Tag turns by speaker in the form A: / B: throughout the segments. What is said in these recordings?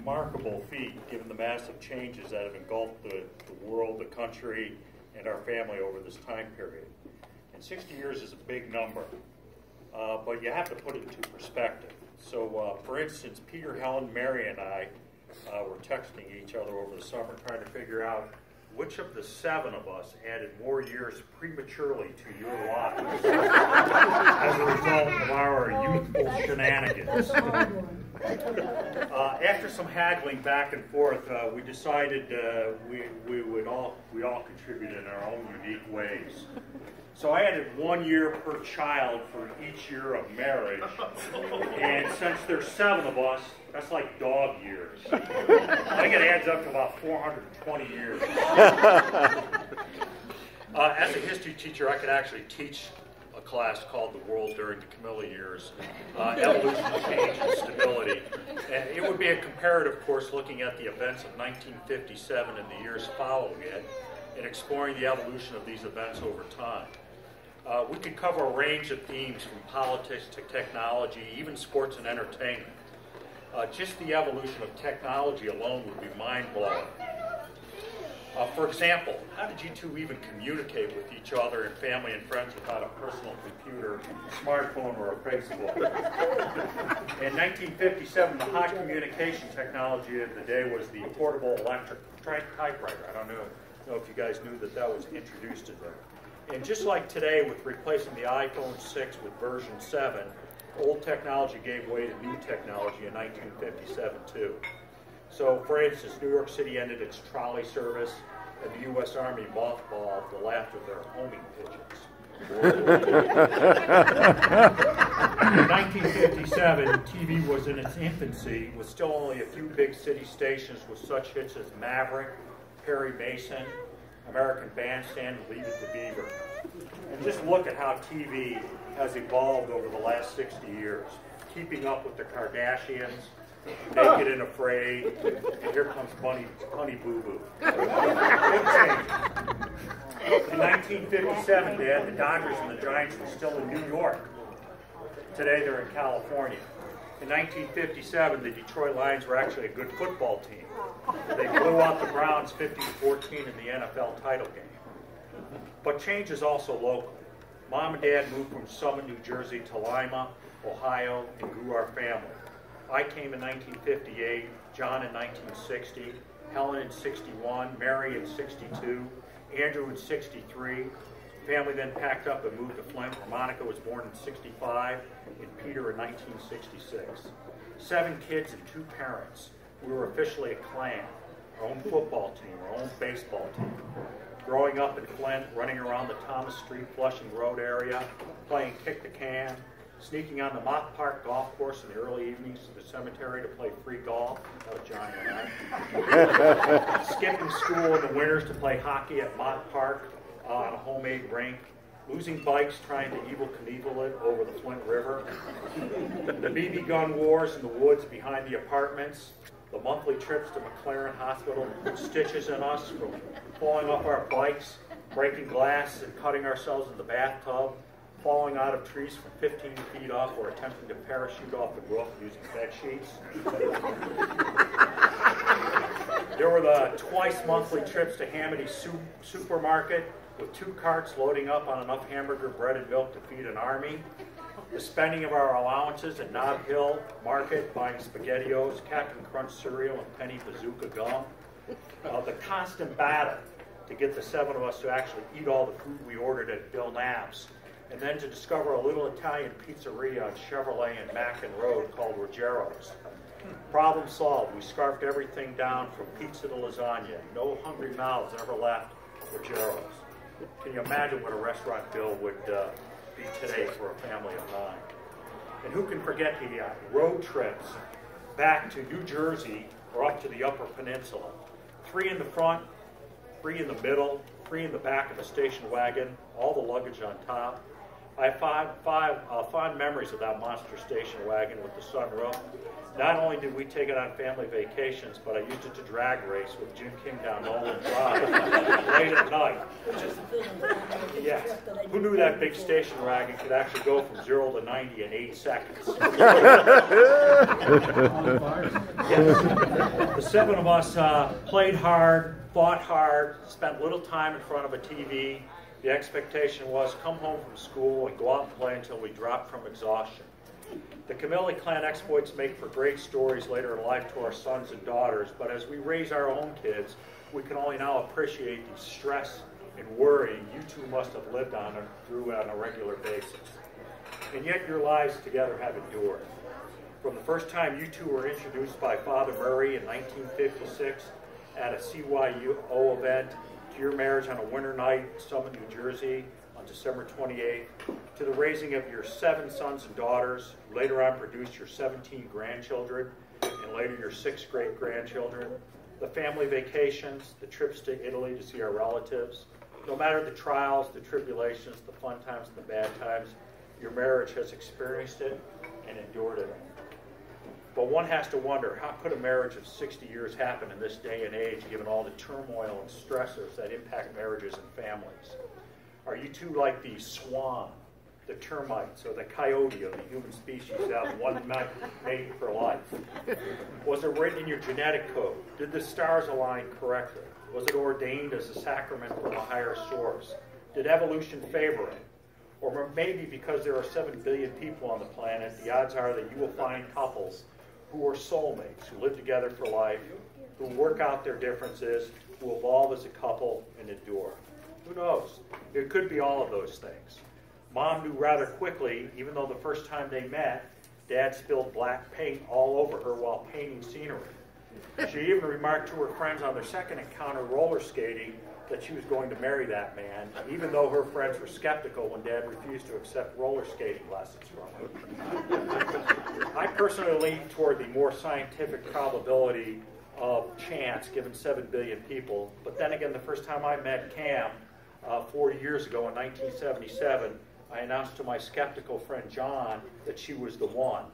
A: remarkable feat given the massive changes that have engulfed the world, the country, and our family over this time period. And 60 years is a big number, but you have to put it into perspective. So, for instance, Peter, Helen, Mary, and I were texting each other over the summer trying to figure out which of the 7 of us added more years prematurely to your lives as a result of our youthful shenanigans. After some haggling back and forth, we decided we all contributed in our own unique ways. So I added 1 year per child for each year of marriage, and since there's 7 of us, that's like dog years. I think it adds up to about 420 years. As a history teacher, I could actually teach a class called The World During the Camilla Years, Evolution, Change, and Stability. And it would be a comparative course looking at the events of 1957 and the years following it, and exploring the evolution of these events over time. We could cover a range of themes from politics to technology, even sports and entertainment. Just the evolution of technology alone would be mind-blowing. For example, how did you two even communicate with each other and family and friends without a personal computer, smartphone, or a Facebook? In 1957, the hot communication technology of the day was the portable electric typewriter. I don't know if you guys knew that was introduced to them. And just like today, with replacing the iPhone 6 with version 7, old technology gave way to new technology in 1957 too. So, for instance, New York City ended its trolley service, and the U.S. Army mothballed the last of their homing pigeons. In 1957, TV was in its infancy, with still only a few big city stations with such hits as Maverick, Perry Mason, American Bandstand, and Leave It to Beaver. And just look at how TV has evolved over the last 60 years. Keeping Up with the Kardashians, Naked and Afraid, and here comes Honey Boo Boo. Big change. In 1957, Dad, the Dodgers and the Giants were still in New York. Today they're in California. In 1957, the Detroit Lions were actually a good football team. They blew out the Browns 50-14 in the NFL title game. But change is also local. Mom and Dad moved from Summit, New Jersey to Lima, Ohio, and grew our family. I came in 1958, John in 1960, Helen in 61, Mary in 62, Andrew in 63. Family then packed up and moved to Flint, where Monica was born in 65, and Peter in 1966. 7 kids and 2 parents. We were officially a clan, our own football team, our own baseball team. Growing up in Flint, running around the Thomas Street, Flushing Road area, playing kick the can, sneaking on the Mott Park golf course in the early evenings to the cemetery to play free golf. That was Johnny and I. Skipping school in the winters to play hockey at Mott Park on a homemade rink. Losing bikes trying to Evel Knievel it over the Flint River. The BB gun wars in the woods behind the apartments. The monthly trips to McLaren Hospital to put stitches in us from falling off our bikes, breaking glass and cutting ourselves in the bathtub, falling out of trees from 15 feet up, or attempting to parachute off the roof using bed sheets. There were the twice monthly trips to Hamity Supermarket with 2 carts loading up on enough hamburger, bread, and milk to feed an army. The spending of our allowances at Nob Hill Market, buying SpaghettiOs, Captain Crunch cereal, and Penny Bazooka gum. The constant battle to get the 7 of us to actually eat all the food we ordered at Bill Knapp's, and then to discover a little Italian pizzeria on Chevrolet and Mackin Road called Ruggero's. Problem solved. We scarfed everything down from pizza to lasagna. No hungry mouths ever left Ruggero's. Can you imagine what a restaurant bill would be today for a family of 9? And who can forget the road trips back to New Jersey or up to the Upper Peninsula? 3 in the front, 3 in the middle, 3 in the back of the station wagon, all the luggage on top. I have fond memories of that monster station wagon with the sunroof. Not only did we take it on family vacations, but I used it to drag race with Jim King down Nolan Drive late at night. Yes. Who knew that big station wagon could actually go from 0 to 90 in 8 seconds? Yes. The 7 of us played hard, fought hard, spent little time in front of a TV. The expectation was come home from school and go out and play until we dropped from exhaustion. The Camilli clan exploits make for great stories later in life to our sons and daughters, but as we raise our own kids, we can only now appreciate the stress and worry you two must have lived through on a regular basis. And yet your lives together have endured. From the first time you two were introduced by Father Murray in 1956 at a CYO event, to your marriage on a winter night in Summit, New Jersey on December 28th, to the raising of your 7 sons and daughters, who later on produced your 17 grandchildren, and later your 6 great-grandchildren, the family vacations, the trips to Italy to see our relatives. No matter the trials, the tribulations, the fun times, and the bad times, your marriage has experienced it and endured it. But one has to wonder, how could a marriage of 60 years happen in this day and age, given all the turmoil and stressors that impact marriages and families? Are you two like the swan, the termites, or the coyote of the human species that have one mate for life? Was it written in your genetic code? Did the stars align correctly? Was it ordained as a sacrament from a higher source? Did evolution favor it? Or maybe because there are 7 billion people on the planet, the odds are that you will find couples who are soulmates, who live together for life, who work out their differences, who evolve as a couple and endure. Who knows? It could be all of those things. Mom knew rather quickly, even though the first time they met, Dad spilled black paint all over her while painting scenery. She even remarked to her friends on their second encounter roller skating that she was going to marry that man, even though her friends were skeptical when Dad refused to accept roller skating lessons from her. I personally lean toward the more scientific probability of chance given 7 billion people, but then again, the first time I met Cam 40 years ago in 1977, I announced to my skeptical friend John that she was the one.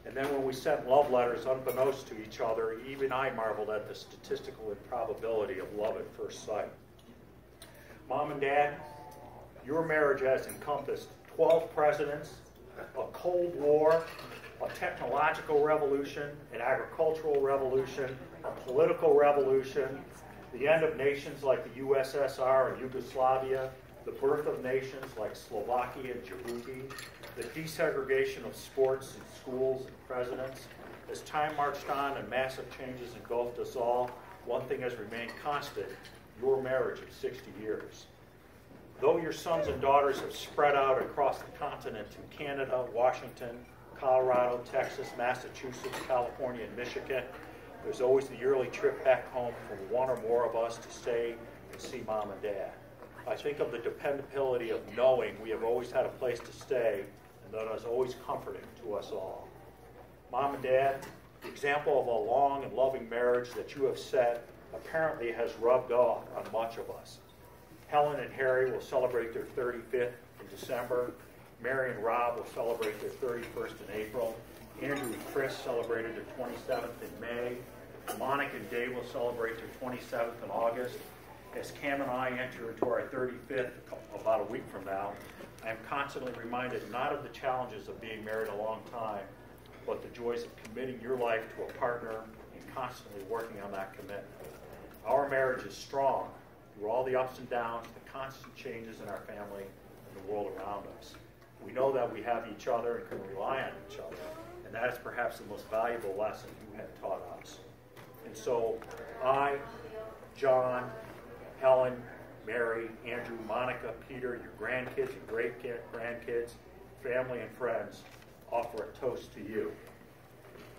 A: And then when we sent love letters unbeknownst to each other, even I marveled at the statistical improbability of love at first sight. Mom and Dad, your marriage has encompassed 12 presidents, a Cold War, a technological revolution, an agricultural revolution, a political revolution, the end of nations like the USSR and Yugoslavia, the birth of nations like Slovakia and Djibouti, the desegregation of sports and schools and presidents. As time marched on and massive changes engulfed us all, one thing has remained constant: your marriage of 60 years. Though your sons and daughters have spread out across the continent to Canada, Washington, Colorado, Texas, Massachusetts, California, and Michigan, there's always the yearly trip back home for one or more of us to stay and see Mom and Dad. I think of the dependability of knowing we have always had a place to stay, and that is always comforting to us all. Mom and Dad, the example of a long and loving marriage that you have set apparently has rubbed off on much of us. Helen and Harry will celebrate their 35th in December. Mary and Rob will celebrate their 31st in April. Andrew and Chris celebrated their 27th in May. Monica and Dave will celebrate their 27th in August. As Cam and I enter into our 35th about a week from now, I am constantly reminded not of the challenges of being married a long time, but the joys of committing your life to a partner and constantly working on that commitment. Our marriage is strong through all the ups and downs, the constant changes in our family and the world around us. We know that we have each other and can rely on each other, and that is perhaps the most valuable lesson you have taught us. And so I, John, Helen, Mary, Andrew, Monica, Peter, your grandkids and great-grandkids, family and friends, offer a toast to you.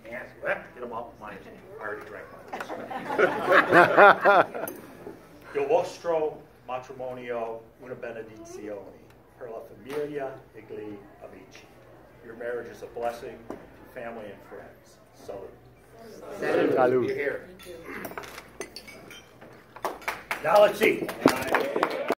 A: And get them up, mine. I already drank mine. Il vostro matrimonio una benedizione per la famiglia e gli amici. Your marriage is a blessing to family and friends. Salud.
B: Salud.
A: You're here. Now let's eat.